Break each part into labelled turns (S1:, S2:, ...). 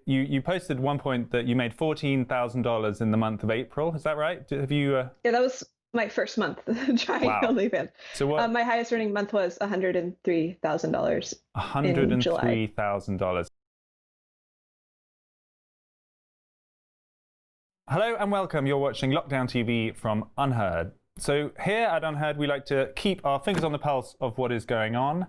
S1: You posted at one point that you made $14,000 in the month of April. Is that right? Have you?
S2: Yeah, that was my first month trying
S1: Wow.
S2: OnlyFans.
S1: So what?
S2: My highest earning month was $103,000 in July.
S1: $103,000. Hello and welcome. You're watching Lockdown TV from UnHerd. So here at UnHerd, we like to keep our fingers on the pulse of what is going on,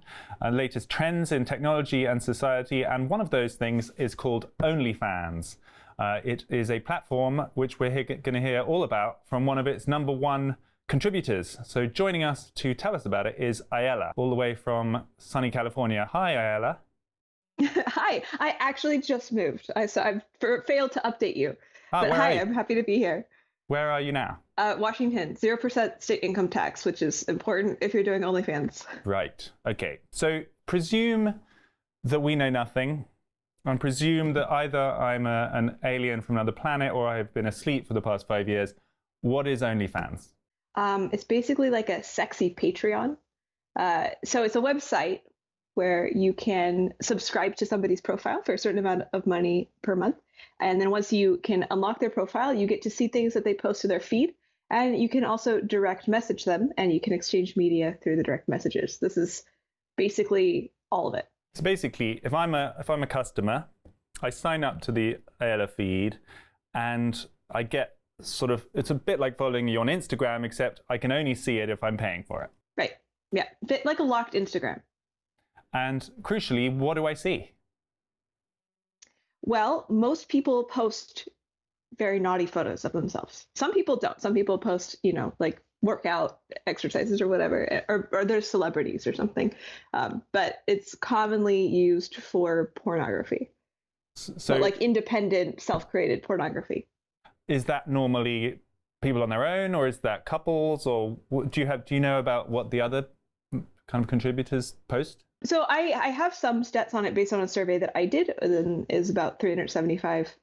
S1: latest trends in technology and society, and one of those things is called OnlyFans. It is a platform which we're going to hear all about from one of its #1 contributors. So joining us to tell us about it is Aella, all the way from sunny California. Hi, Aella.
S2: Hi, I actually just moved. I've failed to update you. But
S1: Where are
S2: hi,
S1: you?
S2: I'm happy to be here.
S1: Where are you now?
S2: Washington, 0% state income tax, which is important if you're doing OnlyFans.
S1: Right. Okay. So presume that we know nothing, and presume that either I'm an alien from another planet or I've been asleep for the past 5 years. What is OnlyFans?
S2: It's basically like a sexy Patreon. So it's a website where you can subscribe to somebody's profile for a certain amount of money per month. And then once you can unlock their profile, you get to see things that they post to their feed. And you can also direct message them and you can exchange media through the direct messages. This is basically all of it.
S1: So basically, if I'm a customer, I sign up to the Aella feed and I get it's a bit like following you on Instagram, except I can only see it if I'm paying for it.
S2: Right. Yeah. Bit like a locked Instagram.
S1: And crucially, what do I see?
S2: Well, most people post very naughty photos of themselves. Some people don't. Some people post, like workout exercises or whatever, or they're celebrities or something. But it's commonly used for pornography. So like independent, self-created pornography.
S1: Is that normally people on their own, or is that couples, or do you know about what the other kind of contributors post?
S2: So I have some stats on it based on a survey that I did, and is about 375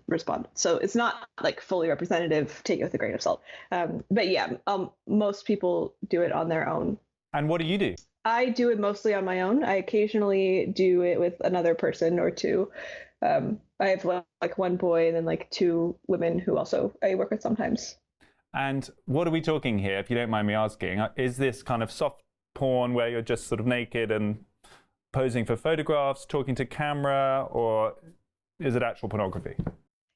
S2: respondents. So it's not like fully representative. Take it with a grain of salt. But yeah, most people do it on their own.
S1: And what do you do?
S2: I do it mostly on my own. I occasionally do it with another person or two. I have like one boy and then like two women who also I work with sometimes.
S1: And what are we talking here, if you don't mind me asking? Is this kind of soft porn where you're just sort of naked and posing for photographs, talking to camera, or is it actual pornography?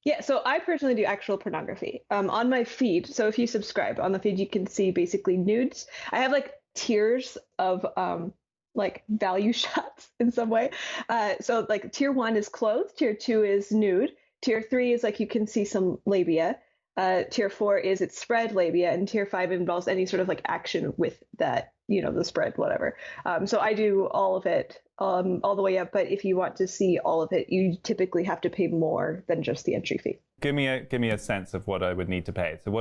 S2: Yeah, so I personally do actual pornography on my feed. So if you subscribe on the feed, you can see basically nudes. I have like tiers of like value shots in some way. So like tier 1 is clothes, tier 2 is nude, tier 3 is like you can see some labia. Tier 4 is it's spread labia, and tier 5 involves any sort of like action with that, the spread, whatever. So I do all of it all the way up. But if you want to see all of it, you typically have to pay more than just the entry fee.
S1: Give me a sense of what I would need to pay. So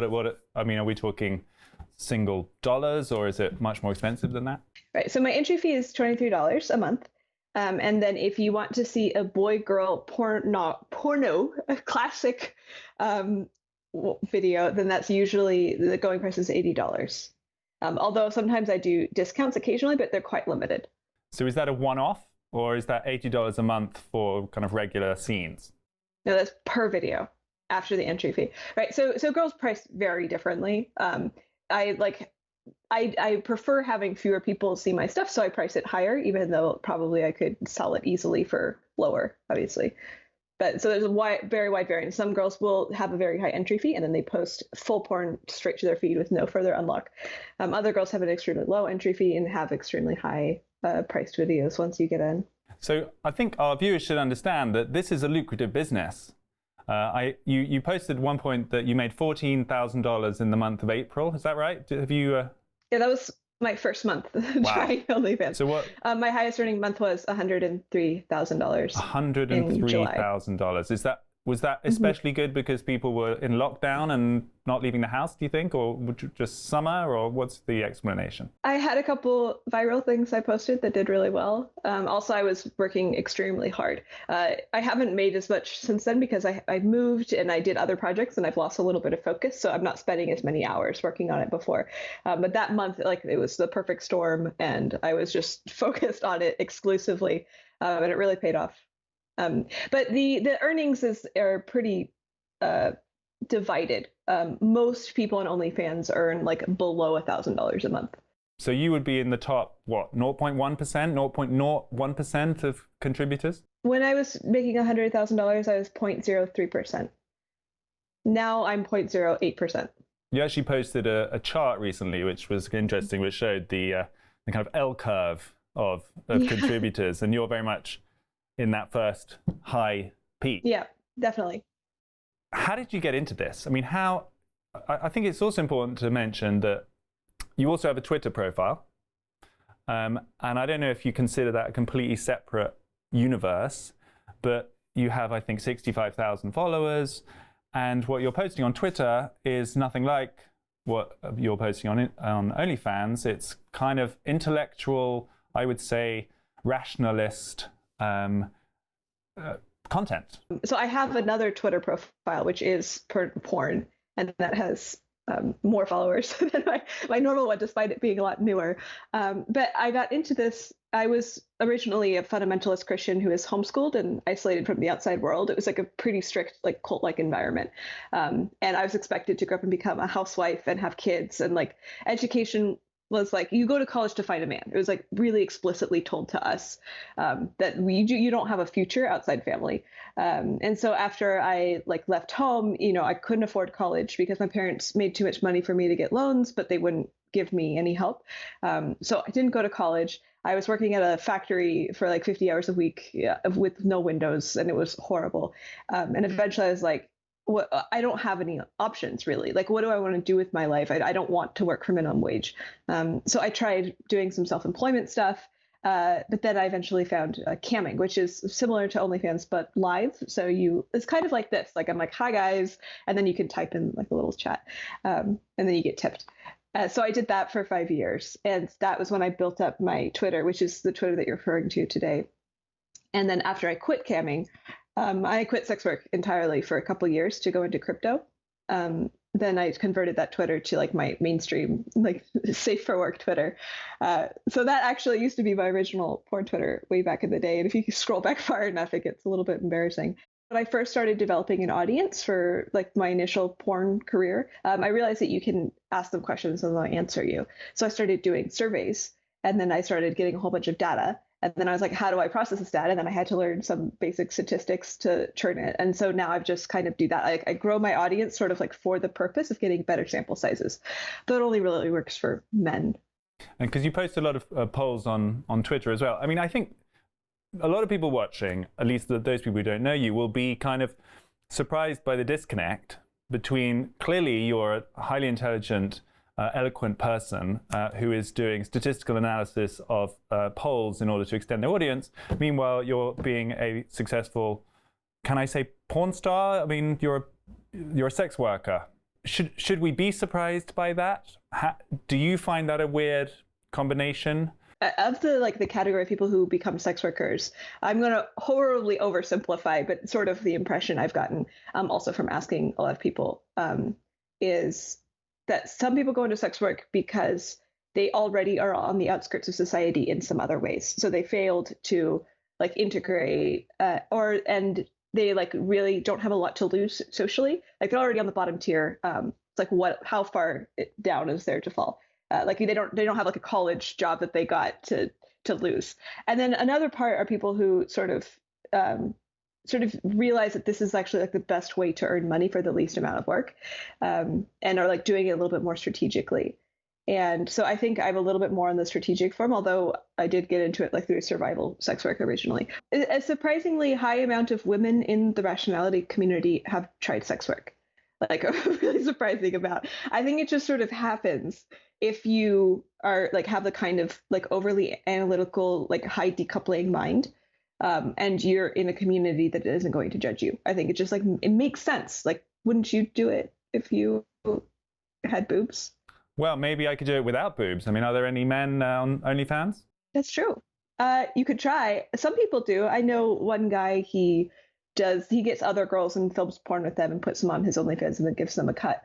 S1: are we talking single dollars, or is it much more expensive than that?
S2: Right. So my entry fee is $23 a month. And then if you want to see a boy-girl porno, a classic video, then that's usually the going price is $80. Although sometimes I do discounts occasionally, but they're quite limited.
S1: So is that a one-off, or is that $80 a month for kind of regular scenes?
S2: No, that's per video after the entry fee. Right. So girls price very differently. I prefer having fewer people see my stuff, so I price it higher, even though probably I could sell it easily for lower, obviously. But so there's a very wide variance. Some girls will have a very high entry fee, and then they post full porn straight to their feed with no further unlock. Other girls have an extremely low entry fee and have extremely high priced videos once you get in.
S1: So I think our viewers should understand that this is a lucrative business. You posted at one point that you made $14,000 in the month of April. Is that right? Have you?
S2: Yeah, that was my first month trying OnlyFans.
S1: So what?
S2: My highest earning month was $103,000.
S1: $103,000. Was that especially good because people were in lockdown and not leaving the house, do you think? Or just summer? Or what's the explanation?
S2: I had a couple viral things I posted that did really well. Also, I was working extremely hard. I haven't made as much since then because I moved and I did other projects and I've lost a little bit of focus. So I'm not spending as many hours working on it before. But that month, like it was the perfect storm and I was just focused on it exclusively. And it really paid off. But the earnings are pretty divided. Most people on OnlyFans earn like below $1,000 a month.
S1: So you would be in the top, what, 0.1%, 0.01% of contributors?
S2: When I was making $100,000, I was 0.03%. Now I'm 0.08%.
S1: You actually posted a chart recently, which was interesting, which showed the kind of L curve of contributors, and you're very much in that first high peak.
S2: Yeah, definitely.
S1: How did you get into this? I mean, I think it's also important to mention that you also have a Twitter profile. And I don't know if you consider that a completely separate universe, but you have, I think, 65,000 followers. And what you're posting on Twitter is nothing like what you're posting on OnlyFans. It's kind of intellectual, I would say, rationalist content.
S2: So I have another Twitter profile, which is porn, and that has more followers than my normal one, despite it being a lot newer. But I got into this. I was originally a fundamentalist Christian who is homeschooled and isolated from the outside world. It was like a pretty strict, like cult-like environment. And I was expected to grow up and become a housewife and have kids. And like education was like, you go to college to find a man. It was like really explicitly told to us that you don't have a future outside family. And so after I like left home, I couldn't afford college because my parents made too much money for me to get loans, but they wouldn't give me any help. So I didn't go to college. I was working at a factory for like 50 hours a week with no windows, and it was horrible. And eventually I was like, I don't have any options really. Like, what do I want to do with my life? I don't want to work for minimum wage. So I tried doing some self-employment stuff, but then I eventually found camming, which is similar to OnlyFans, but live. So it's kind of like this. Like I'm like, hi guys, and then you can type in like a little chat, and then you get tipped. So I did that for 5 years, and that was when I built up my Twitter, which is the Twitter that you're referring to today. And then after I quit camming, I quit sex work entirely for a couple of years to go into crypto. Then I converted that Twitter to like my mainstream, like safe for work Twitter. So that actually used to be my original porn Twitter way back in the day. And if you scroll back far enough, it gets a little bit embarrassing. When I first started developing an audience for like my initial porn career, I realized that you can ask them questions and they'll answer you. So I started doing surveys, and then I started getting a whole bunch of data. And then I was like, how do I process this data? And then I had to learn some basic statistics to turn it. And so now I've just kind of do that. I grow my audience sort of like for the purpose of getting better sample sizes. But it only really works for men.
S1: And because you post a lot of polls on Twitter as well. I mean, I think a lot of people watching, at least those people who don't know you, will be kind of surprised by the disconnect between clearly you're a highly intelligent, eloquent person who is doing statistical analysis of polls in order to extend their audience. Meanwhile, you're being a successful, can I say porn star? I mean, you're a sex worker. Should we be surprised by that? Do you find that a weird combination?
S2: Of the category of people who become sex workers, I'm going to horribly oversimplify, but sort of the impression I've gotten also from asking a lot of people is that some people go into sex work because they already are on the outskirts of society in some other ways. So they failed to like integrate and they like really don't have a lot to lose socially. Like they're already on the bottom tier. It's like how far down is there to fall? Like they don't have like a college job that they got to lose. And then another part are people who sort of realize that this is actually like the best way to earn money for the least amount of work, and are like doing it a little bit more strategically. And so I think I'm a little bit more on the strategic form, although I did get into it like through survival sex work originally. A surprisingly high amount of women in the rationality community have tried sex work. Like really surprising about. I think it just sort of happens if you are like have the kind of like overly analytical, like high decoupling mind, and you're in a community that isn't going to judge you. I think it just like it makes sense. Like, wouldn't you do it if you had boobs?
S1: Well, maybe I could do it without boobs. I mean, are there any men on OnlyFans?
S2: That's true. You could try. Some people do. I know one guy, he gets other girls and films porn with them and puts them on his OnlyFans and then gives them a cut.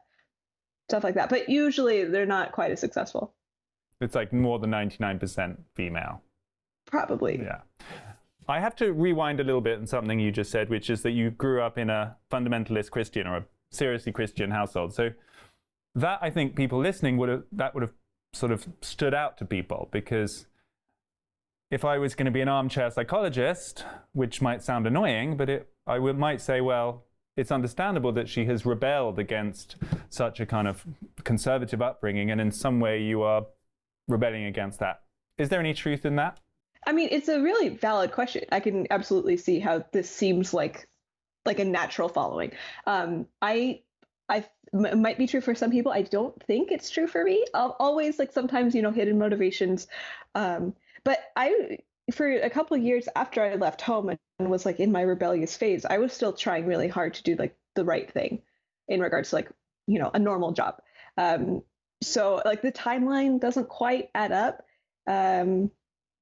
S2: Stuff like that. But usually they're not quite as successful.
S1: It's like more than 99% female.
S2: Probably.
S1: Yeah. I have to rewind a little bit on something you just said, which is that you grew up in a fundamentalist Christian or a seriously Christian household. So that, I think people listening would have sort of stood out to people, because if I was going to be an armchair psychologist, which might sound annoying, but might say, well, it's understandable that she has rebelled against such a kind of conservative upbringing, and in some way you are rebelling against that. Is there any truth in that?
S2: I mean, it's a really valid question. I can absolutely see how this seems like a natural following. It might be true for some people. I don't think it's true for me. I'll always, like, sometimes, hidden motivations. But for a couple of years after I left home and was like in my rebellious phase, I was still trying really hard to do like the right thing in regards to, like, a normal job. So like the timeline doesn't quite add up.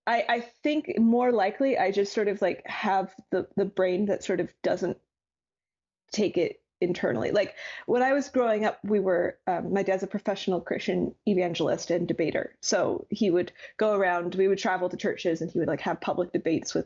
S2: I think more likely I just sort of like have the brain that sort of doesn't take it internally. Like when I was growing up, my dad's a professional Christian evangelist and debater. So he would go around, we would travel to churches, and he would like have public debates with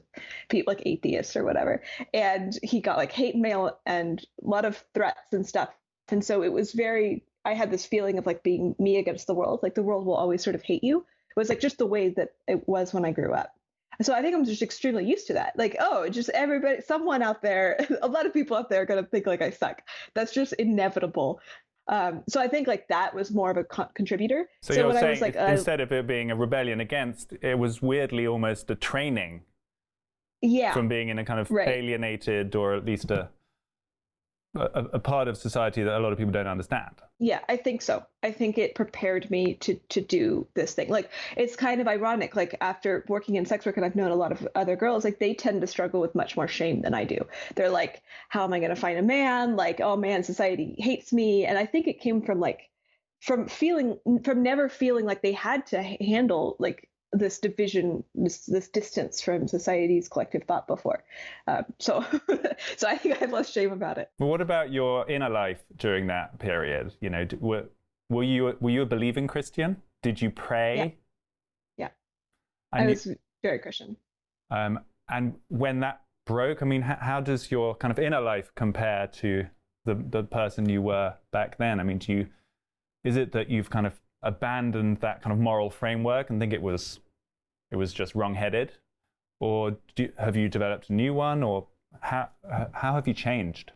S2: people like atheists or whatever. And he got like hate mail and a lot of threats and stuff. And so it was I had this feeling of like being me against the world. Like the world will always sort of hate you. It was like just the way that it was when I grew up. So I think I'm just extremely used to that. Like, oh, just everybody, someone out there, a lot of people out there are going to think like I suck. That's just inevitable. So I think like that was more of a contributor.
S1: So you're saying instead of it being a rebellion against, it was weirdly almost a training from being in a kind of alienated, or at least a part of society that a lot of people don't understand.
S2: Yeah, I think so. I think it prepared me to do this thing. Like, it's kind of ironic. Like, after working in sex work, and I've known a lot of other girls, like they tend to struggle with much more shame than I do. They're like, how am I going to find a man? Like, oh man, society hates me. And I think it came from from never feeling like they had to handle like this division, this distance from society's collective thought before. So I think I have less shame about it.
S1: Well, what about your inner life during that period? Were you a believing Christian? Did you pray?
S2: Yeah. I was very Christian.
S1: And when that broke, I mean, how does your kind of inner life compare to the person you were back then? I mean, is it that you've kind of abandoned that kind of moral framework and think it was just wrong-headed, or have you developed a new one, or how have you changed?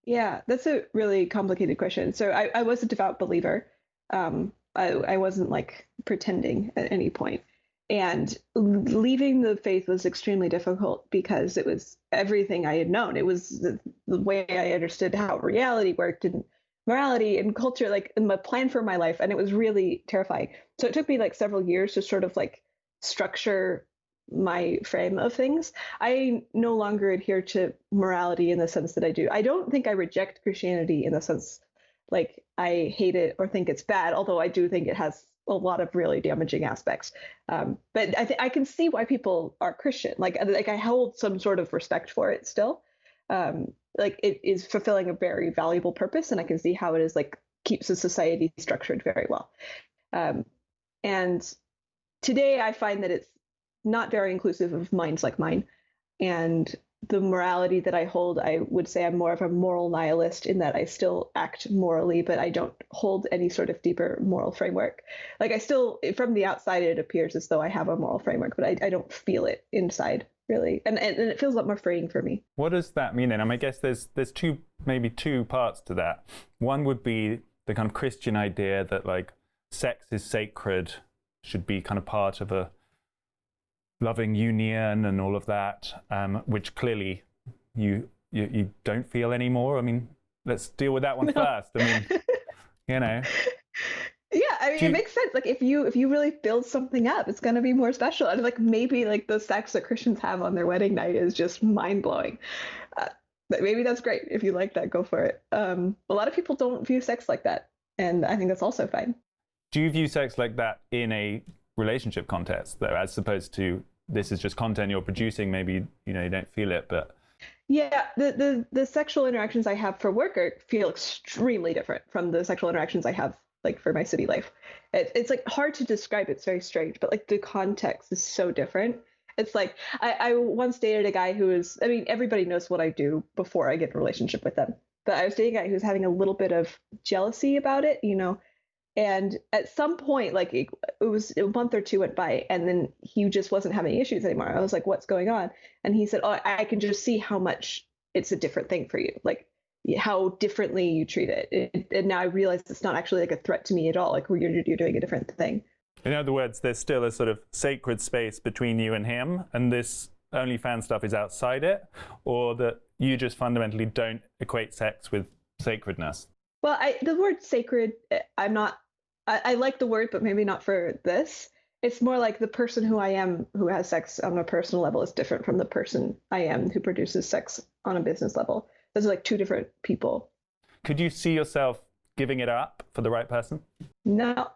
S2: Yeah, that's a really complicated question. So I was a devout believer. I wasn't like pretending at any point. And leaving the faith was extremely difficult because it was everything I had known. It was the way I understood how reality worked and morality and culture, like my plan for my life. And it was really terrifying. So it took me like several years to sort of like structure my frame of things. I no longer adhere to morality in the sense that I do. I don't think I reject Christianity in the sense like I hate it or think it's bad, although I do think it has a lot of really damaging aspects. But I can see why people are Christian. Like I hold some sort of respect for it still. Like it is fulfilling a very valuable purpose, and I can see how it is like keeps the society structured very well. And today I find that it's not very inclusive of minds like mine. And the morality that I hold, I would say I'm more of a moral nihilist in that I still act morally, but I don't hold any sort of deeper moral framework. Like I still, from the outside, it appears as though I have a moral framework, but I don't feel it inside, really. And it feels a lot more freeing for me.
S1: What does that mean then? I mean, I guess there's maybe two parts to that. One would be the kind of Christian idea that like sex is sacred, should be kind of part of a loving union and all of that, which clearly you don't feel anymore. I mean, let's deal with that one first. I mean,
S2: Yeah, I mean, it makes sense. Like if you really build something up, it's going to be more special. And like maybe like the sex that Christians have on their wedding night is just mind blowing. But maybe that's great. If you like that, go for it. A lot of people don't view sex like that, and I think that's also fine.
S1: Do you view sex like that in a relationship context, though, as opposed to this is just content you're producing? Maybe you don't feel it, but
S2: yeah, the sexual interactions I have for work feel extremely different from the sexual interactions I have like for my city life. It's like hard to describe. It's very strange, but like the context is so different. It's like I once dated a guy who was, I mean, everybody knows what I do before I get in a relationship with them. But I was dating a guy who was having a little bit of jealousy about it, you know. And at some point, like it was a month or two went by, and then he just wasn't having issues anymore. I was like, "What's going on?" And he said, "Oh, I can just see how much it's a different thing for you, like how differently you treat it. And now I realize it's not actually like a threat to me at all. Like you're doing a different thing."
S1: In other words, there's still a sort of sacred space between you and him, and this OnlyFans stuff is outside it, or that you just fundamentally don't equate sex with sacredness.
S2: Well, the word sacred, I'm not. I like the word, but maybe not for this. It's more like the person who I am who has sex on a personal level is different from the person I am who produces sex on a business level. Those are like two different people.
S1: Could you see yourself giving it up for the right person?
S2: No,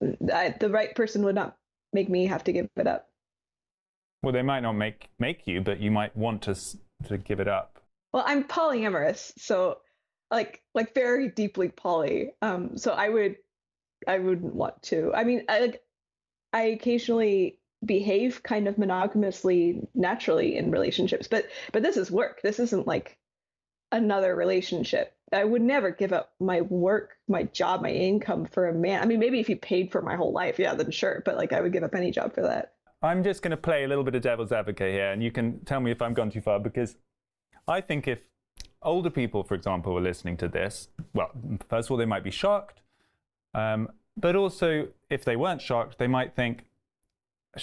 S2: the right person would not make me have to give it up.
S1: Well, they might not make you, but you might want to give it up.
S2: Well, I'm polyamorous, so like very deeply poly. So I wouldn't want to. I mean, I occasionally behave kind of monogamously naturally in relationships, but this is work. This isn't like another relationship. I would never give up my work, my job, my income for a man. I mean, maybe if he paid for my whole life, yeah, then sure. But like, I would give up any job for that.
S1: I'm just going to play a little bit of devil's advocate here, and you can tell me if I'm gone too far, because I think if older people, for example, were listening to this, well, first of all, they might be shocked. But also, if they weren't shocked, they might think,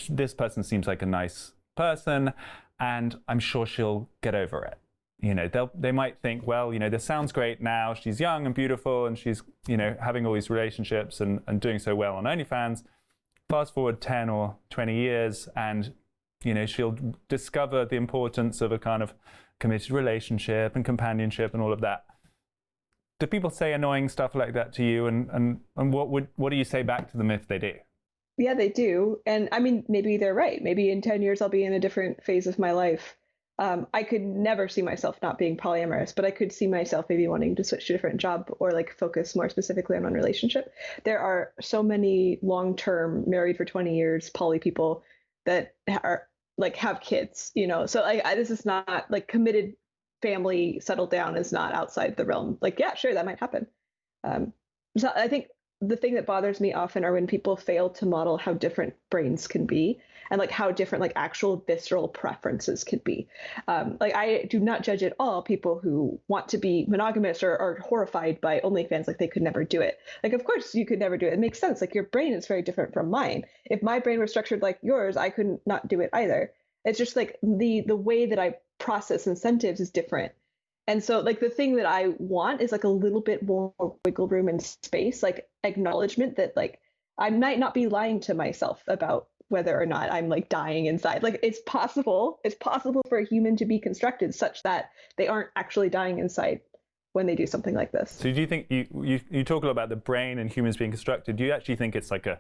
S1: this person seems like a nice person, and I'm sure she'll get over it. You know, they might think, well, you know, this sounds great now. She's young and beautiful, and she's, you know, having all these relationships and doing so well on OnlyFans. Fast forward 10 or 20 years, and, you know, she'll discover the importance of a kind of committed relationship and companionship and all of that. Do people say annoying stuff like that to you, and what do you say back to them if they do?
S2: Yeah, they do. And I mean, maybe they're right. Maybe in 10 years I'll be in a different phase of my life. I could never see myself not being polyamorous, but I could see myself maybe wanting to switch to a different job or like focus more specifically on one relationship. There are so many long-term married for 20 years poly people that are like have kids, you know. So this is not like committed family settled down is not outside the realm. Like, yeah, sure, that might happen. So I think the thing that bothers me often are when people fail to model how different brains can be and like how different like actual visceral preferences can be. Like I do not judge at all people who want to be monogamous or are horrified by OnlyFans, like they could never do it. Like, of course you could never do it. It makes sense. Like your brain is very different from mine. If my brain was structured like yours, I couldn't not do it either. It's just like the way that I process incentives is different. And so like the thing that I want is like a little bit more wiggle room and space, like acknowledgement that like I might not be lying to myself about whether or not I'm like dying inside. Like it's possible for a human to be constructed such that they aren't actually dying inside when they do something like this.
S1: So do you think you talk a lot about the brain and humans being constructed? Do you actually think it's like a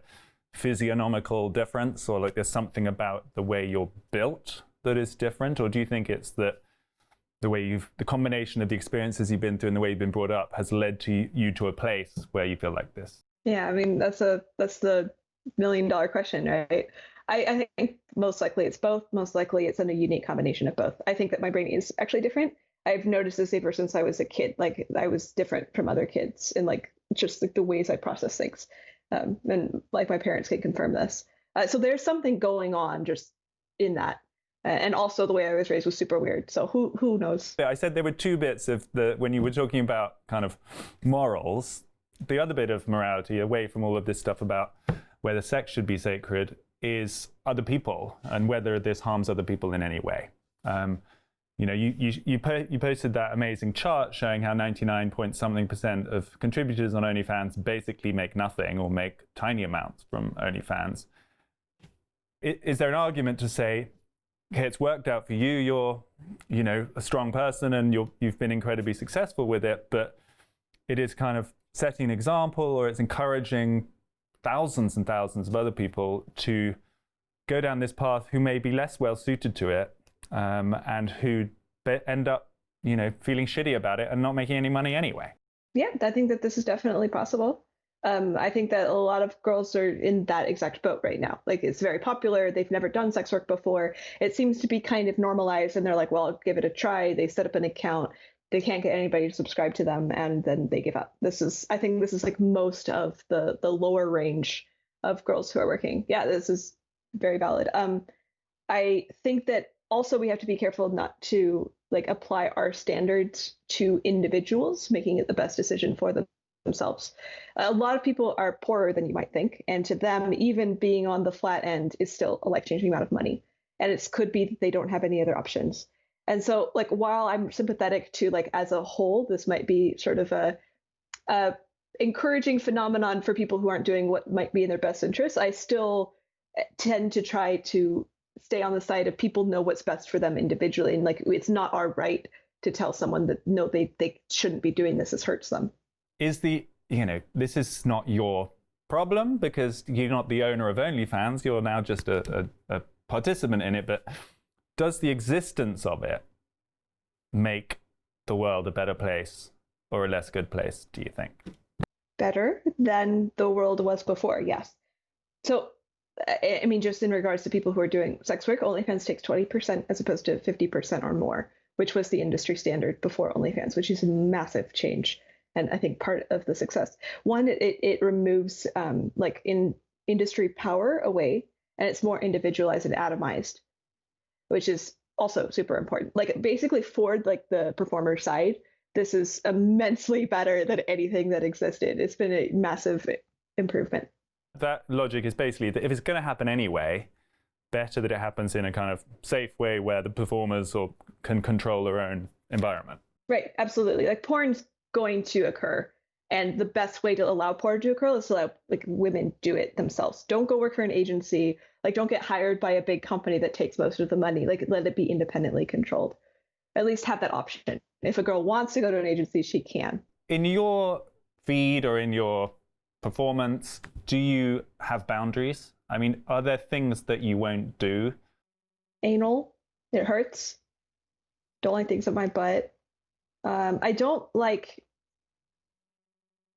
S1: physiognomical difference, or like there's something about the way you're built that is different, or do you think it's that the way the combination of the experiences you've been through and the way you've been brought up has led to you to a place where you feel like this?
S2: Yeah, I mean that's the $1 million question, right? I think most likely it's both. Most likely it's a unique combination of both. I think that my brain is actually different. I've noticed this ever since I was a kid. Like I was different from other kids in like just like the ways I process things. And like my parents can confirm this. So there's something going on just in that. And also the way I was raised was super weird. So who knows?
S1: I said there were two bits of when you were talking about kind of morals, the other bit of morality away from all of this stuff about whether sex should be sacred is other people and whether this harms other people in any way. You know, you posted that amazing chart showing how 99 point something% of contributors on OnlyFans basically make nothing or make tiny amounts from OnlyFans. Is there an argument to say, okay, it's worked out for you, you're, you know, a strong person and you've been incredibly successful with it, but it is kind of setting an example, or it's encouraging thousands and thousands of other people to go down this path who may be less well suited to it, and who end up, you know, feeling shitty about it and not making any money anyway.
S2: Yeah, I think that this is definitely possible. I think that a lot of girls are in that exact boat right now. Like it's very popular. They've never done sex work before. It seems to be kind of normalized, and they're like, "Well, I'll give it a try." They set up an account. They can't get anybody to subscribe to them, and then they give up. I think this is like most of the lower range of girls who are working. Yeah, this is very valid. I think that also we have to be careful not to like apply our standards to individuals, making it the best decision for themselves. A lot of people are poorer than you might think, and to them, even being on the flat end is still a life-changing amount of money. And it could be that they don't have any other options. And so, like, while I'm sympathetic to like as a whole, this might be sort of a encouraging phenomenon for people who aren't doing what might be in their best interest. I still tend to try to stay on the side of people know what's best for them individually, and like it's not our right to tell someone that no, they shouldn't be doing this. This hurts them.
S1: Is this is not your problem because you're not the owner of OnlyFans. You're now just a participant in it. But does the existence of it make the world a better place or a less good place, do you think?
S2: Better than the world was before, yes. So, I mean, just in regards to people who are doing sex work, OnlyFans takes 20% as opposed to 50% or more, which was the industry standard before OnlyFans, which is a massive change. And I think part of the success. One, it removes like in industry power away, and it's more individualized and atomized, which is also super important. Like basically for like the performer side, this is immensely better than anything that existed. It's been a massive improvement.
S1: That logic is basically that if it's going to happen anyway, better that it happens in a kind of safe way where the performers can control their own environment.
S2: Right, absolutely. Like porn's going to occur, and the best way to allow porn to occur is to let like women do it themselves. Don't go work for an agency. Like don't get hired by a big company that takes most of the money. Like let it be independently controlled. At least have that option. If a girl wants to go to an agency, she can.
S1: In your feed or in your performance, do you have boundaries? I mean, are there things that you won't do?
S2: Anal, it hurts. Don't like things on my butt. I don't like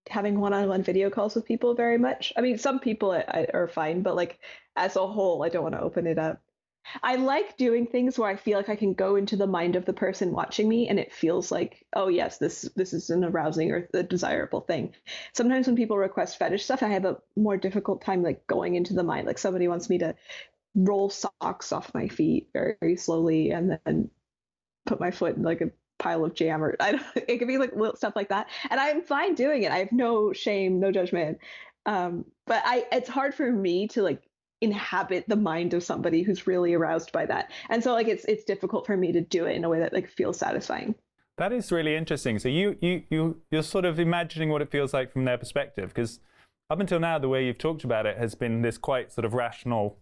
S2: having one-on-one video calls with people very much. I mean, some people are fine, but like as a whole, I don't want to open it up. I like doing things where I feel like I can go into the mind of the person watching me, and it feels like, oh yes, this is an arousing or a desirable thing. Sometimes when people request fetish stuff, I have a more difficult time like going into the mind. Like somebody wants me to roll socks off my feet very, very slowly, and then put my foot in like a pile of jam, or it could be like little stuff like that, and I'm fine doing it. I have no shame, no judgment. But it's hard for me to like inhabit the mind of somebody who's really aroused by that, and so like it's difficult for me to do it in a way that like feels satisfying.
S1: That is really interesting. So you're sort of imagining what it feels like from their perspective, because up until now the way you've talked about it has been this quite sort of rational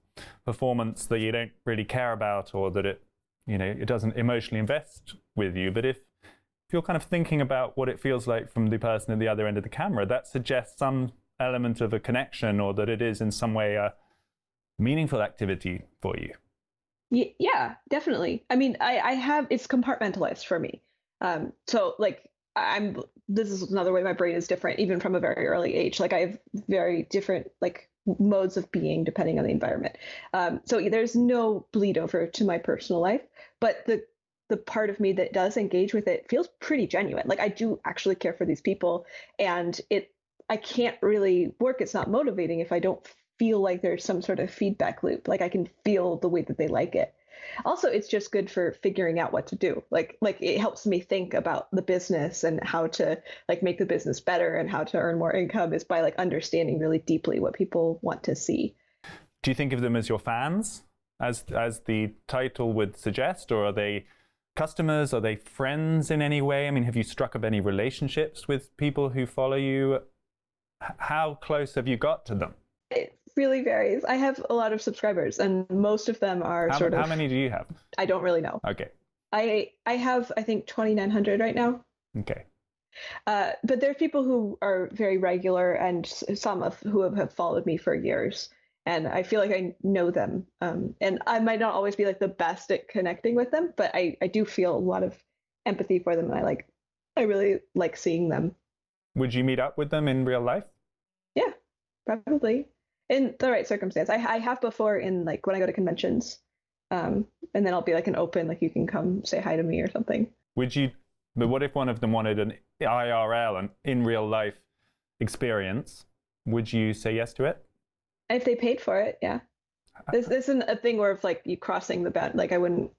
S1: performance that you don't really care about, or that it doesn't emotionally invest with you. But if you're kind of thinking about what it feels like from the person at the other end of the camera, that suggests some element of a connection, or that it is in some way a meaningful activity for you.
S2: Yeah, definitely. I mean, I have, it's compartmentalized for me. So like this is another way my brain is different, even from a very early age. Like I have very different like modes of being depending on the environment. So there's no bleed over to my personal life, but the part of me that does engage with it feels pretty genuine. Like I do actually care for these people, and I can't really work. It's not motivating if I don't feel like there's some sort of feedback loop. Like I can feel the way that they like it. Also, it's just good for figuring out what to do. Like it helps me think about the business and how to like make the business better and how to earn more income, is by like understanding really deeply what people want to see.
S1: Do you think of them as your fans, as the title would suggest, or are they customers? Are they friends in any way? I mean, have you struck up any relationships with people who follow you? How close have you got to them?
S2: It really varies. I have a lot of subscribers, and most of them are
S1: How many do you have?
S2: I don't really know.
S1: Okay.
S2: I have, I think, 2,900 right now.
S1: Okay.
S2: But there's people who are very regular, and some of who have followed me for years, and I feel like I know them. And I might not always be like the best at connecting with them, but I do feel a lot of empathy for them, and I really like seeing them.
S1: Would you meet up with them in real life?
S2: probably in the right circumstance. I have before in like when I go to conventions, and then I'll be like an open, like you can come say hi to me or something.
S1: Would you? But what if one of them wanted an IRL, an in real life experience? Would you say yes to it?
S2: If they paid for it, yeah. This isn't a thing where if like you crossing the bound, like I wouldn't.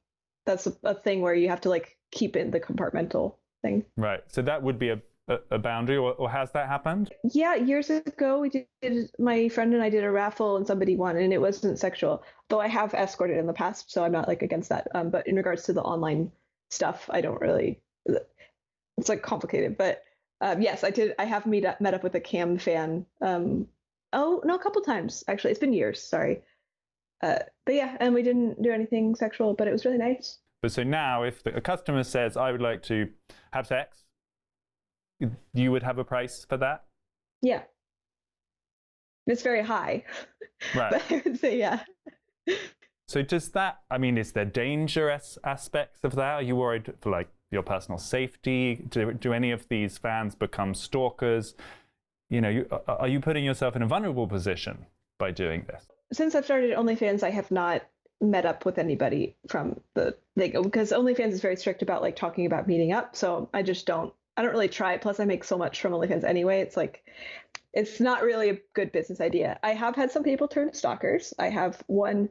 S2: That's a thing where you have to like keep it in the compartmental thing.
S1: Right. So that would be a boundary, or has that happened?
S2: Yeah, years ago we did. My friend and I did a raffle and somebody won, and it wasn't sexual. Though I have escorted in the past, so I'm not like against that. But in regards to the online stuff, I don't really. It's like complicated, but yes, I did. I have met up with a cam fan. Oh no, a couple times actually. It's been years. Sorry. But yeah, and we didn't do anything sexual, but it was really nice.
S1: But so now, if a customer says, I would like to have sex, you would have a price for that?
S2: Yeah. It's very high.
S1: Right.
S2: But I would say yeah.
S1: So does that, I mean, is there dangerous aspects of that? Are you worried for like your personal safety? Do any of these fans become stalkers? You know, are you putting yourself in a vulnerable position by doing this?
S2: Since I've started OnlyFans, I have not met up with anybody from the like because OnlyFans is very strict about like talking about meeting up. So I don't really try it. Plus I make so much from OnlyFans anyway. It's like it's not really a good business idea. I have had some people turn stalkers. I have one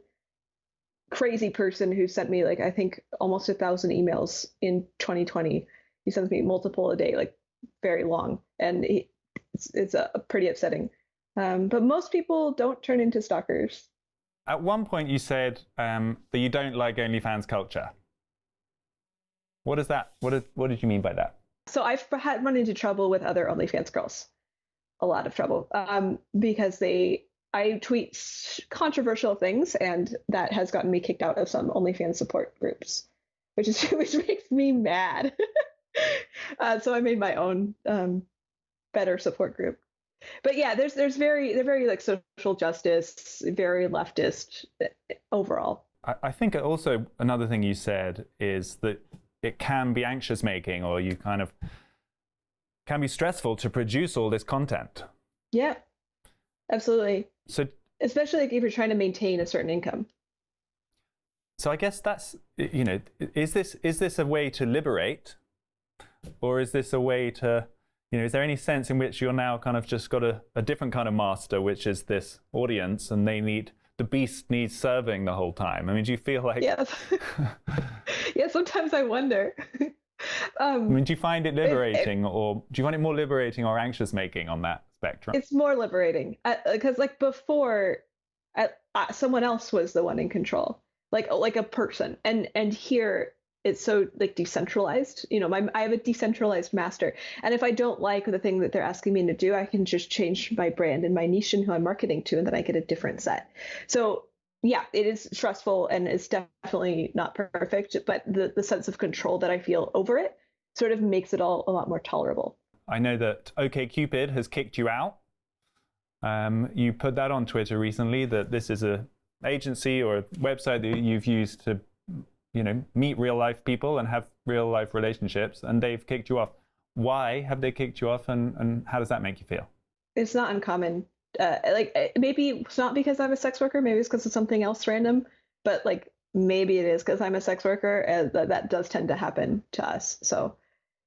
S2: crazy person who sent me like I think almost 1,000 emails in 2020. He sends me multiple a day, like very long, and it's pretty upsetting. But most people don't turn into stalkers.
S1: At one point, you said that you don't like OnlyFans culture. What is that? What did you mean by that?
S2: So I've had run into trouble with other OnlyFans girls, a lot of trouble, because I tweet controversial things, and that has gotten me kicked out of some OnlyFans support groups, which makes me mad. So I made my own better support group. But yeah, they're very like social justice, very leftist overall.
S1: I think also another thing you said is that it can be anxious making, or you kind of can be stressful to produce all this content.
S2: Yeah, absolutely.
S1: So
S2: especially like if you're trying to maintain a certain income.
S1: So I guess that's, you know, is this a way to liberate, or is this a way to, you know, is there any sense in which you're now kind of just got a different kind of master, which is this audience, and the beast needs serving the whole time? I mean, do you feel like...
S2: Yeah. Yeah, sometimes I wonder.
S1: I mean, do you find it liberating, or do you find it more liberating or anxious making on that spectrum?
S2: It's more liberating because like before, someone else was the one in control, like a person, and here it's so like decentralized. You know, I have a decentralized master, and if I don't like the thing that they're asking me to do, I can just change my brand and my niche and who I'm marketing to, and then I get a different set. So yeah, it is stressful and it's definitely not perfect, but the sense of control that I feel over it sort of makes it all a lot more tolerable.
S1: I know that OkCupid has kicked you out. You put that on Twitter recently, that this is a agency or a website that you've used to, you know, meet real life people and have real life relationships, and they've kicked you off. Why have they kicked you off, and how does that make you feel?
S2: It's not uncommon. Like maybe it's not because I'm a sex worker, maybe it's because it's something else random, but like maybe it is because I'm a sex worker, and that does tend to happen to us. So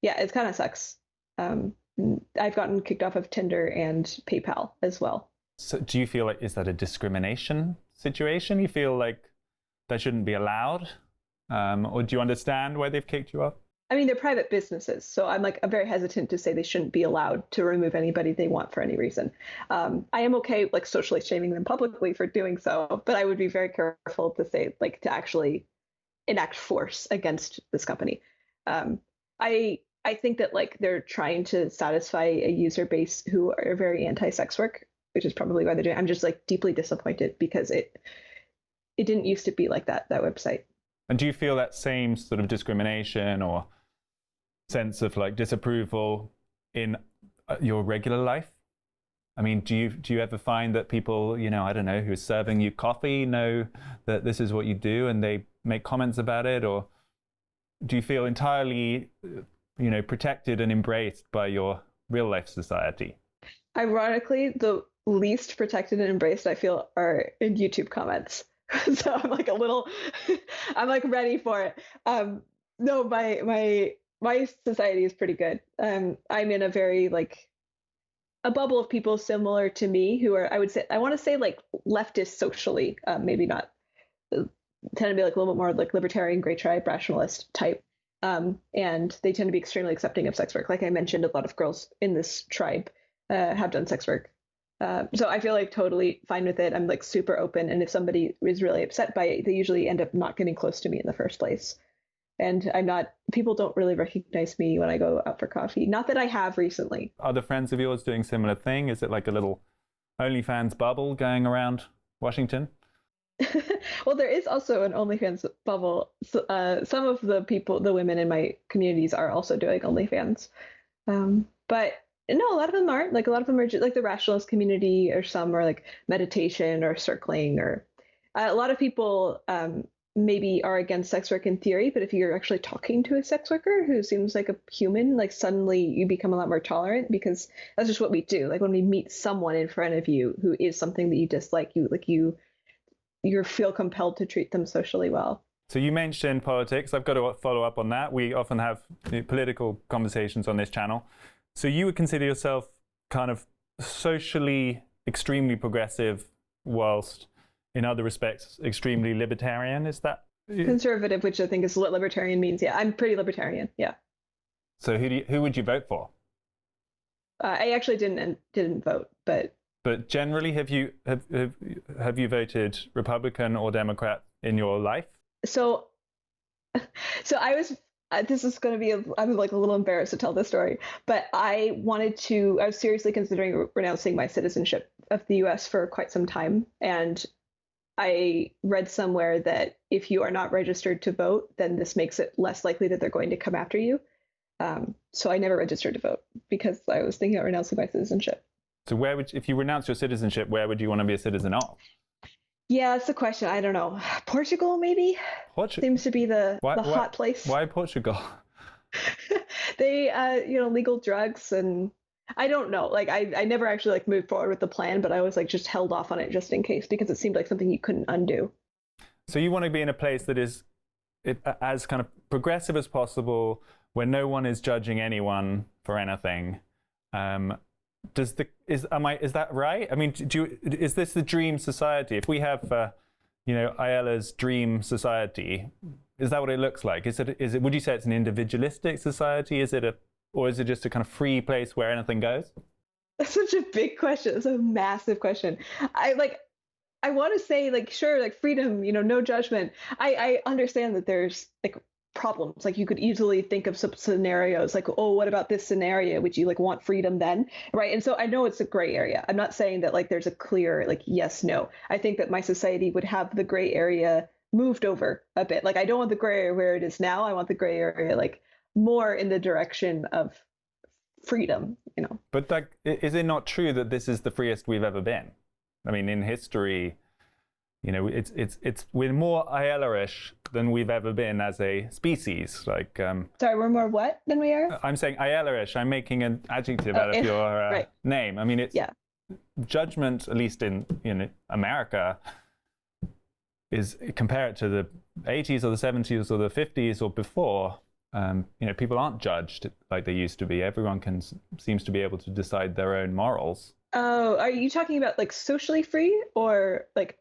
S2: yeah, it kind of sucks. I've gotten kicked off of Tinder and PayPal as well.
S1: So do you feel like, is that a discrimination situation? You feel like that shouldn't be allowed? Or do you understand why they've kicked you off?
S2: I mean, they're private businesses, so I'm very hesitant to say they shouldn't be allowed to remove anybody they want for any reason. I am okay like socially shaming them publicly for doing so, but I would be very careful to say like to actually enact force against this company. I think that like they're trying to satisfy a user base who are very anti-sex work, which is probably why they're doing it. I'm just like deeply disappointed because it didn't used to be like that website.
S1: And do you feel that same sort of discrimination or sense of like disapproval in your regular life? I mean, do you ever find that people, you know, I don't know, who are serving you coffee know that this is what you do and they make comments about it? Or do you feel entirely, you know, protected and embraced by your real life society?
S2: Ironically, least protected and embraced, I feel, are in YouTube comments. So I'm like a little, I'm like ready for it. No, my society is pretty good. I'm in a very like a bubble of people similar to me who are, I would say, I want to say like leftist socially, maybe not, tend to be like a little bit more like libertarian, gray tribe, rationalist type. And they tend to be extremely accepting of sex work. Like I mentioned, a lot of girls in this tribe have done sex work. So I feel like totally fine with it. I'm like super open. And if somebody is really upset by it, they usually end up not getting close to me in the first place. And people don't really recognize me when I go out for coffee. Not that I have recently.
S1: Are the friends of yours doing similar thing? Is it like a little OnlyFans bubble going around Washington?
S2: Well, there is also an OnlyFans bubble. So, some of the women in my communities are also doing OnlyFans. But no, a lot of them aren't. Like a lot of them are just like the rationalist community, or some are like meditation or circling, or a lot of people maybe are against sex work in theory, but if you're actually talking to a sex worker who seems like a human, like suddenly you become a lot more tolerant, because that's just what we do. Like when we meet someone in front of you who is something that you dislike, you feel compelled to treat them socially well.
S1: So you mentioned politics. I've got to follow up on that. We often have political conversations on this channel. So you would consider yourself kind of socially extremely progressive, whilst in other respects extremely libertarian. Is that
S2: conservative? Which I think is what libertarian means. Yeah, I'm pretty libertarian. Yeah.
S1: So who would you vote for?
S2: I actually didn't vote, but
S1: generally, have you voted Republican or Democrat in your life?
S2: So I was. This is going to be. I'm like a little embarrassed to tell this story, but I was seriously considering renouncing my citizenship of the U.S. for quite some time, and I read somewhere that if you are not registered to vote, then this makes it less likely that they're going to come after you. So I never registered to vote because I was thinking about renouncing my citizenship.
S1: So if you renounce your citizenship, where would you want to be a citizen of?
S2: Yeah, that's the question. I don't know. Portugal, maybe? Seems to be the hot place.
S1: Why Portugal?
S2: They, legal drugs, and I don't know. Like, I never actually like moved forward with the plan, but I was like just held off on it just in case, because it seemed like something you couldn't undo.
S1: So you want to be in a place that is as kind of progressive as possible, where no one is judging anyone for anything. Is that right? I mean, is this the dream society? If we have, Aella's dream society, is that what it looks like? Is it? Would you say it's an individualistic society? Or is it just a kind of free place where anything goes?
S2: That's such a big question. It's a massive question. I want to say like, sure, like freedom, no judgment. I understand that there's like problems. Like you could easily think of some scenarios like, oh, what about this scenario? Would you like want freedom then? Right. And so I know it's a gray area. I'm not saying that like there's a clear like yes, no. I think that my society would have the gray area moved over a bit. Like I don't want the gray area where it is now. I want the gray area like more in the direction of freedom,
S1: But like, is it not true that this is the freest we've ever been? I mean, in history, we're more Aella-ish than we've ever been as a species. Like,
S2: sorry, we're more what than we are?
S1: I'm saying Aella-ish. I'm making an adjective out of your
S2: right.
S1: name. I mean, it's judgment, at least in America, is compare it to the 80s or the 70s or the 50s or before. People aren't judged like they used to be. Everyone seems to be able to decide their own morals.
S2: Oh, are you talking about like socially free or like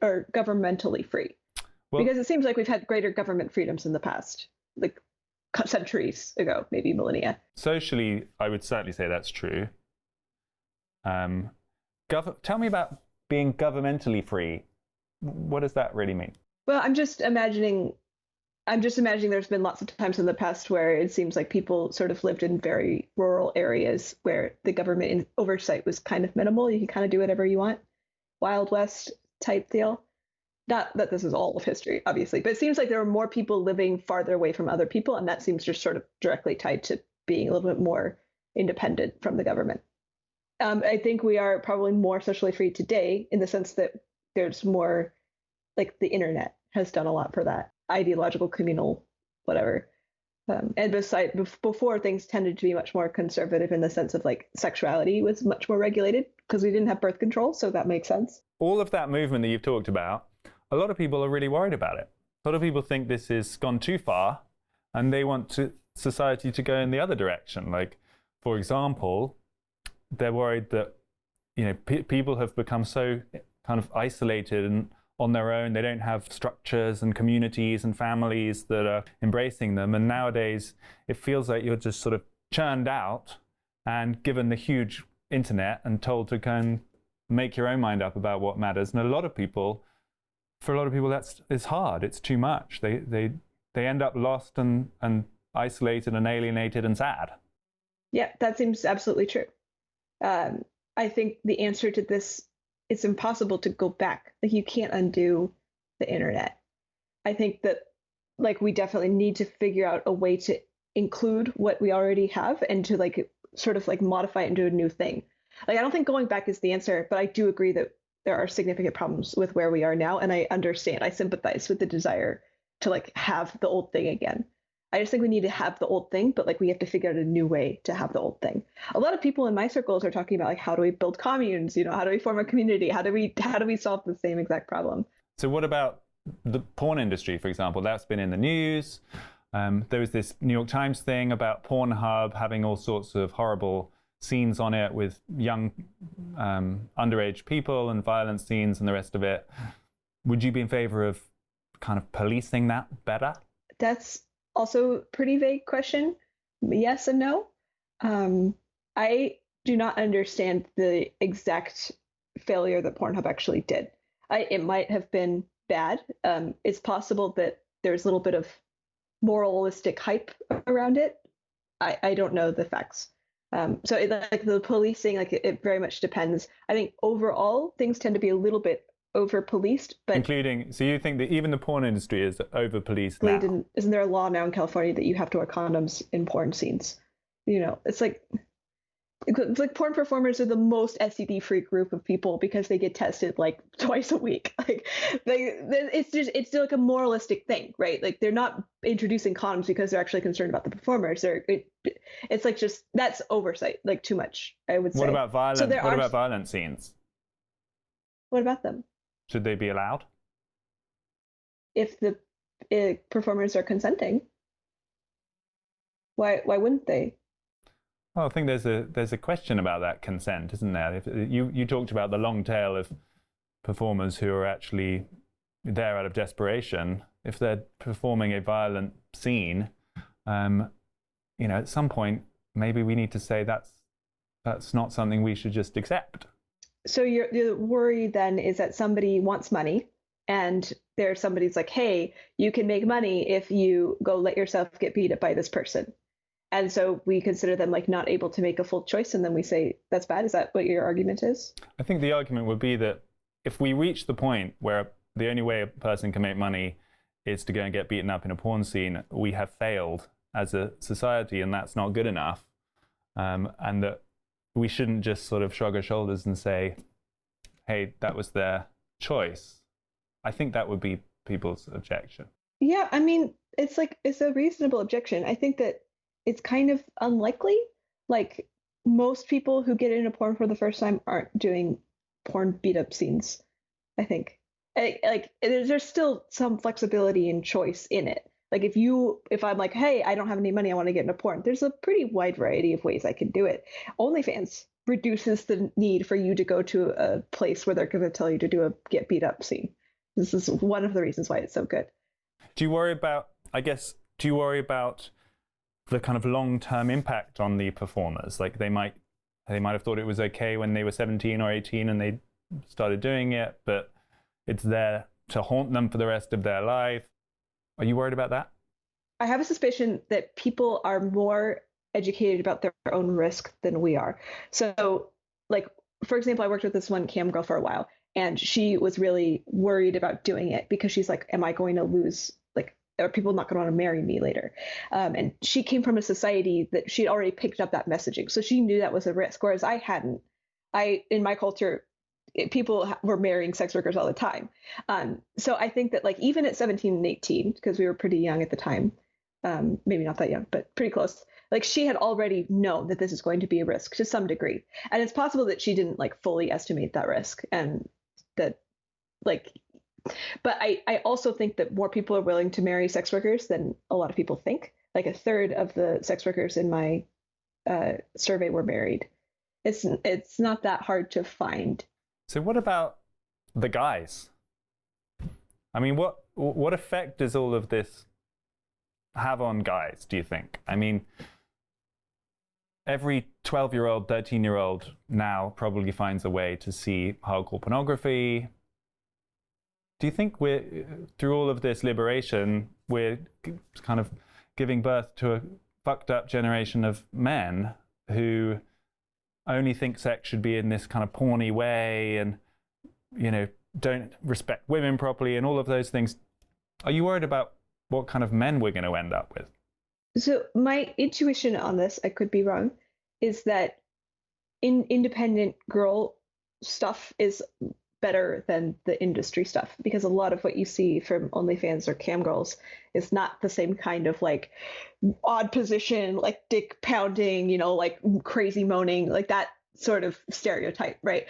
S2: or governmentally free? Well, because it seems like we've had greater government freedoms in the past, like centuries ago, maybe millennia.
S1: Socially, I would certainly say that's true. Tell me about being governmentally free. What does that really mean?
S2: Well, I'm just imagining there's been lots of times in the past where it seems like people sort of lived in very rural areas where the government oversight was kind of minimal. You can kind of do whatever you want. Wild West type deal. Not that this is all of history, obviously, but it seems like there are more people living farther away from other people, and that seems just sort of directly tied to being a little bit more independent from the government. I think we are probably more socially free today in the sense that there's more, like the internet has done a lot for that, ideological, communal, whatever. And before, things tended to be much more conservative in the sense of like sexuality was much more regulated because we didn't have birth control, so that makes sense.
S1: All of that movement that you've talked about, a lot of people are really worried about it. A lot of people think this has gone too far, and they want society to go in the other direction. Like, for example, they're worried that people have become so kind of isolated and on their own. They don't have structures and communities and families that are embracing them. And nowadays, it feels like you're just sort of churned out and given the huge internet and told to go and make your own mind up about what matters. And for a lot of people, it's hard. It's too much. They end up lost and isolated and alienated and sad.
S2: Yeah, that seems absolutely true. I think the answer to this, it's impossible to go back. Like, you can't undo the internet. I think that like we definitely need to figure out a way to include what we already have and to like sort of like modify it into a new thing. Like, I don't think going back is the answer, but I do agree that there are significant problems with where we are now. And I sympathize with the desire to like have the old thing again. I just think we need to have the old thing, but like we have to figure out a new way to have the old thing. A lot of people in my circles are talking about like, how do we build communes? How do we form a community? How do we solve the same exact problem?
S1: So what about the porn industry, for example? That's been in the news. There was this New York Times thing about Pornhub having all sorts of horrible scenes on it with young underage people and violent scenes and the rest of it. Would you be in favor of kind of policing that better?
S2: That's also a pretty vague question. Yes and no. I do not understand the exact failure that Pornhub actually did. It might have been bad. It's possible that there's a little bit of moralistic hype around it. I don't know the facts. So like the policing, like it very much depends. I think overall things tend to be a little bit over-policed, but
S1: so you think that even the porn industry is over-policed now?
S2: Isn't there a law now in California that you have to wear condoms in porn scenes? It's like porn performers are the most STD-free group of people because they get tested like twice a week. Like it's like a moralistic thing, right? Like they're not introducing condoms because they're actually concerned about the performers. It's like just that's oversight, like too much, I would say.
S1: What about violent scenes?
S2: What about them?
S1: Should they be allowed?
S2: If the performers are consenting, why wouldn't they?
S1: Well, I think there's a question about that consent, isn't there? If you talked about the long tail of performers who are actually there out of desperation. If they're performing a violent scene, at some point maybe we need to say that's not something we should just accept.
S2: So your worry then is that somebody wants money, and there's somebody's like, hey, you can make money if you go let yourself get beat up by this person. And so we consider them like not able to make a full choice, and then we say that's bad. Is that what your argument is?
S1: I think the argument would be that if we reach the point where the only way a person can make money is to go and get beaten up in a porn scene, we have failed as a society, and that's not good enough. And that we shouldn't just sort of shrug our shoulders and say, hey, that was their choice. I think that would be people's objection.
S2: Yeah, I mean, it's a reasonable objection. I think that it's kind of unlikely. Like, most people who get into porn for the first time aren't doing porn beat up scenes, I think. Like there's still some flexibility and choice in it. Like if I'm like, hey, I don't have any money, I want to get into porn, there's a pretty wide variety of ways I can do it. OnlyFans reduces the need for you to go to a place where they're going to tell you to do a get beat up scene. This is one of the reasons why it's so good.
S1: Do you worry about the kind of long-term impact on the performers? Like they might have thought it was okay when they were 17 or 18 and they started doing it, but it's there to haunt them for the rest of their life. Are you worried about that?
S2: I have a suspicion that people are more educated about their own risk than we are. So, like, for example, I worked with this one cam girl for a while, and she was really worried about doing it because she's like, am I going to lose, like, are people not going to want to marry me later? And she came from a society that she'd already picked up that messaging. So she knew that was a risk, whereas I hadn't. In my culture, people were marrying sex workers all the time. So I think that like even at 17 and 18, because we were pretty young at the time, maybe not that young, but pretty close. Like she had already known that this is going to be a risk to some degree, and it's possible that she didn't like fully estimate that risk, and that like. But I also think that more people are willing to marry sex workers than a lot of people think. Like a third of the sex workers in my survey were married. It's not that hard to find.
S1: So what about the guys? I mean, what effect does all of this have on guys, do you think? I mean, every 12-year-old, 13-year-old now probably finds a way to see hardcore pornography. Do you think through all of this liberation, we're kind of giving birth to a fucked up generation of men who only think sex should be in this kind of porny way and, don't respect women properly and all of those things? Are you worried about what kind of men we're going to end up with?
S2: So my intuition on this, I could be wrong, is that independent girl stuff is better than the industry stuff, because a lot of what you see from OnlyFans or cam girls is not the same kind of like odd position, like dick pounding, like crazy moaning, like that sort of stereotype, right?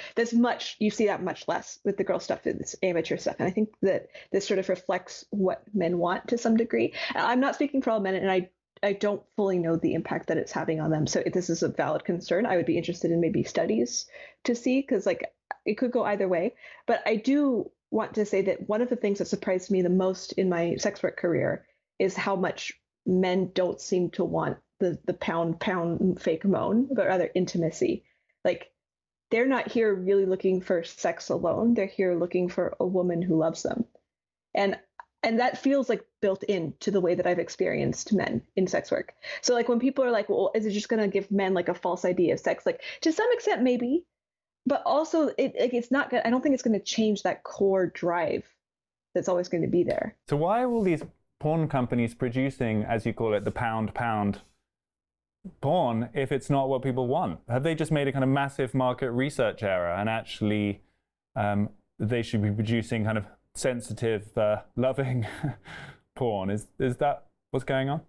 S2: You see that much less with the girl stuff, this amateur stuff. And I think that this sort of reflects what men want to some degree. And I'm not speaking for all men, and I don't fully know the impact that it's having on them. So if this is a valid concern, I would be interested in maybe studies to see, because like it could go either way. But I do want to say that one of the things that surprised me the most in my sex work career is how much men don't seem to want the pound fake moan, but rather intimacy. Like they're not here really looking for sex alone. They're here looking for a woman who loves them. And that feels like built into the way that I've experienced men in sex work. So like when people are like, well, is it just going to give men like a false idea of sex? Like to some extent, maybe, but also it's not good. I don't think it's going to change that core drive that's always going to be there.
S1: So why are all these porn companies producing, as you call it, the pound porn if it's not what people want? Have they just made a kind of massive market research error and actually they should be producing kind of sensitive, loving porn? Is that what's going on?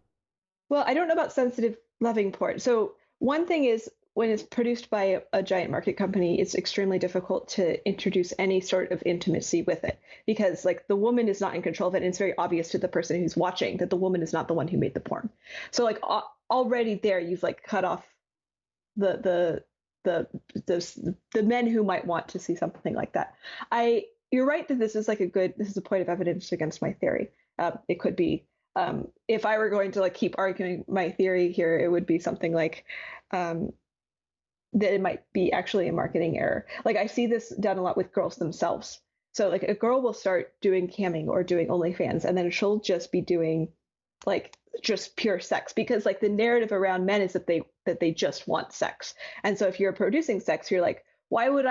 S2: Well, I don't know about sensitive, loving porn. So one thing is when it's produced by a giant market company, it's extremely difficult to introduce any sort of intimacy with it, because like the woman is not in control of it, and it's very obvious to the person who's watching that the woman is not the one who made the porn. So like already there, you've like cut off the men who might want to see something like that. You're right that this is a point of evidence against my theory. It could be, if I were going to like keep arguing my theory here, it would be something like that it might be actually a marketing error. Like I see this done a lot with girls themselves. So like a girl will start doing camming or doing OnlyFans, and then she'll just be doing like just pure sex, because like the narrative around men is that they just want sex. And so if you're producing sex, you're like, why would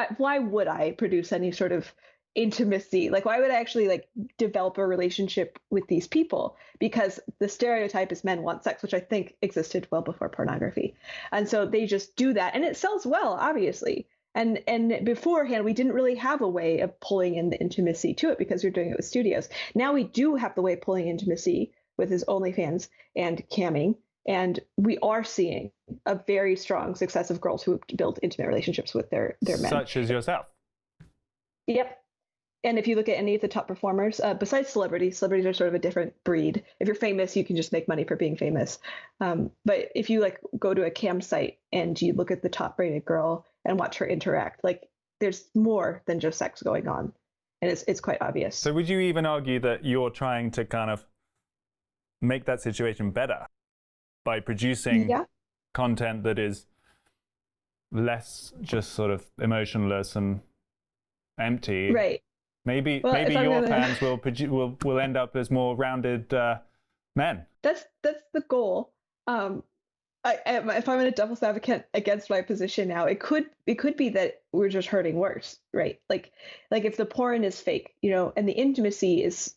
S2: I produce any sort of intimacy? Like why would I actually like develop a relationship with these people? Because the stereotype is men want sex, which I think existed well before pornography. And so they just do that, and it sells well, obviously. And beforehand, we didn't really have a way of pulling in the intimacy to it because you're doing it with studios. Now we do have the way of pulling intimacy with his OnlyFans and camming, and we are seeing a very strong success of girls who build intimate relationships with their men.
S1: Such as yourself.
S2: Yep. And if you look at any of the top performers, besides celebrities are sort of a different breed. If you're famous, you can just make money for being famous. But if you like go to a cam site and you look at the top rated girl and watch her interact, like there's more than just sex going on, and it's quite obvious.
S1: So would you even argue that you're trying to kind of make that situation better by producing content that is less just sort of emotionless and empty?
S2: Right.
S1: Maybe your fans will end up as more rounded men.
S2: That's the goal. If I'm a devil's advocate against my position now, it could be that we're just hurting worse, right? Like if the porn is fake, and the intimacy is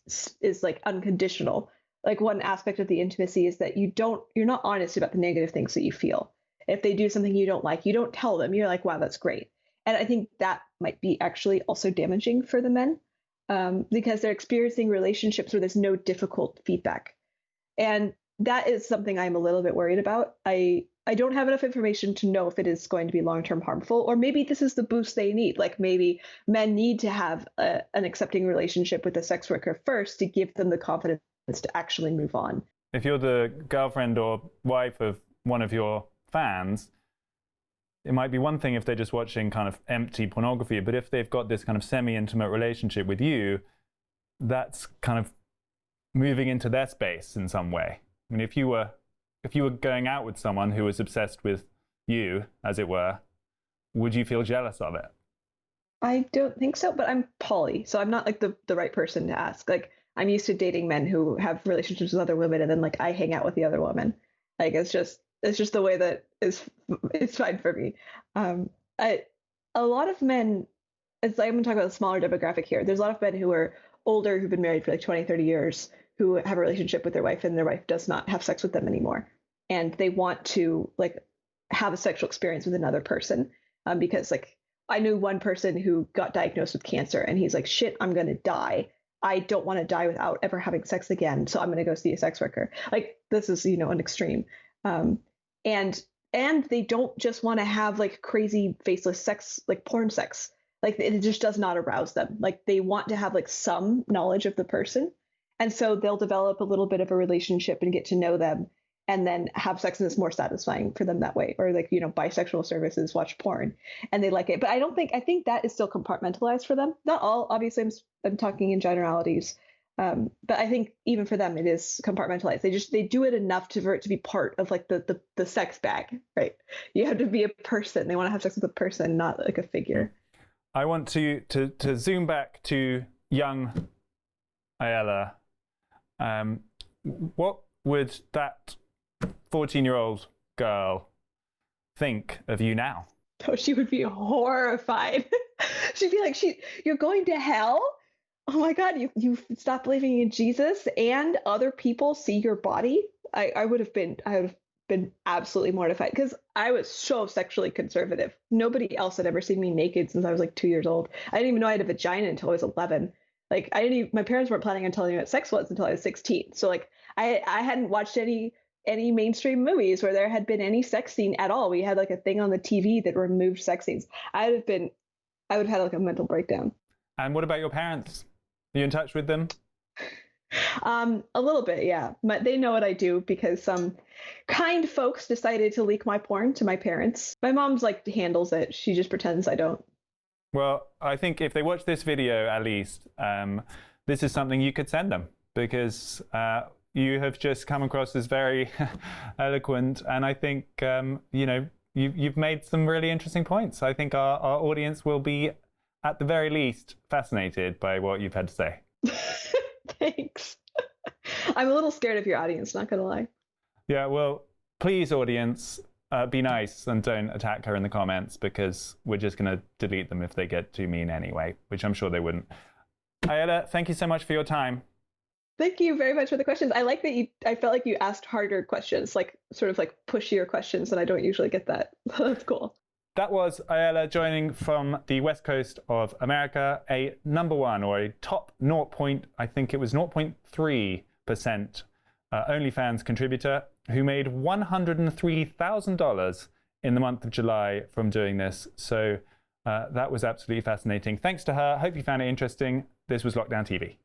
S2: like unconditional. Like one aspect of the intimacy is that you're not honest about the negative things that you feel. If they do something you don't like, you don't tell them. You're like, wow, that's great. And I think that might be actually also damaging for the men, because they're experiencing relationships where there's no difficult feedback. And that is something I'm a little bit worried about. I don't have enough information to know if it is going to be long-term harmful, or maybe this is the boost they need. Like maybe men need to have an accepting relationship with a sex worker first to give them the confidence to actually move on.
S1: If you're the girlfriend or wife of one of your fans, it might be one thing if they're just watching kind of empty pornography, but if they've got this kind of semi-intimate relationship with you, that's kind of moving into their space in some way. I mean, if you were going out with someone who was obsessed with you, as it were, would you feel jealous of it?
S2: I don't think so, but I'm poly, so I'm not like the right person to ask. Like I'm used to dating men who have relationships with other women, and then like I hang out with the other woman. Like it's just the way that it's fine for me. A lot of men, it's like I'm gonna talk about a smaller demographic here. There's a lot of men who are older, who've been married for like 20, 30 years, who have a relationship with their wife, and their wife does not have sex with them anymore, and they want to like have a sexual experience with another person, because like I knew one person who got diagnosed with cancer, and he's like, shit, I'm gonna die. I don't want to die without ever having sex again, so I'm gonna go see a sex worker. Like this is, an extreme. And they don't just want to have like crazy faceless sex, like porn sex. Like it just does not arouse them. Like they want to have like some knowledge of the person. And so they'll develop a little bit of a relationship and get to know them, and then have sex, and it's more satisfying for them that way. Or like, bisexual services, watch porn, and they like it. But I think that is still compartmentalized for them. Not all, obviously I'm talking in generalities. But I think even for them, it is compartmentalized. They do it enough for it to be part of like the sex bag, right? You have to be a person. They want to have sex with a person, not like a figure.
S1: I want to zoom back to young Aella. What would that 14-year-old girl think of you now?
S2: Oh, she would be horrified. She'd be like, you're going to hell? Oh my God, you stopped believing in Jesus and other people see your body? I would have been absolutely mortified, because I was so sexually conservative. Nobody else had ever seen me naked since I was like 2 years old. I didn't even know I had a vagina until I was 11. Like my parents weren't planning on telling me what sex was until I was 16. So like I hadn't watched any mainstream movies where there had been any sex scene at all. We had like a thing on the TV that removed sex scenes. I would have had like a mental breakdown.
S1: And what about your parents? Are you in touch with them?
S2: A little bit, yeah. But they know what I do, because some kind folks decided to leak my porn to my parents. My mom's like handles it. She just pretends I don't.
S1: Well, I think if they watch this video, at least, this is something you could send them, because you have just come across as very eloquent, and I think you've made some really interesting points. I think our audience will be, at the very least, fascinated by what you've had to say.
S2: Thanks. I'm a little scared of your audience, not gonna lie.
S1: Yeah, well, please, audience, be nice and don't attack her in the comments, because we're just going to delete them if they get too mean anyway, which I'm sure they wouldn't. Aella, thank you so much for your time.
S2: Thank you very much for the questions. I like that I felt like you asked harder questions, like sort of like pushier questions, and I don't usually get that. That's cool.
S1: That was Aella joining from the west coast of America, a #1 or a top 0.3% OnlyFans contributor who made $103,000 in the month of July from doing this. So that was absolutely fascinating. Thanks to her. Hope you found it interesting. This was Lockdown TV.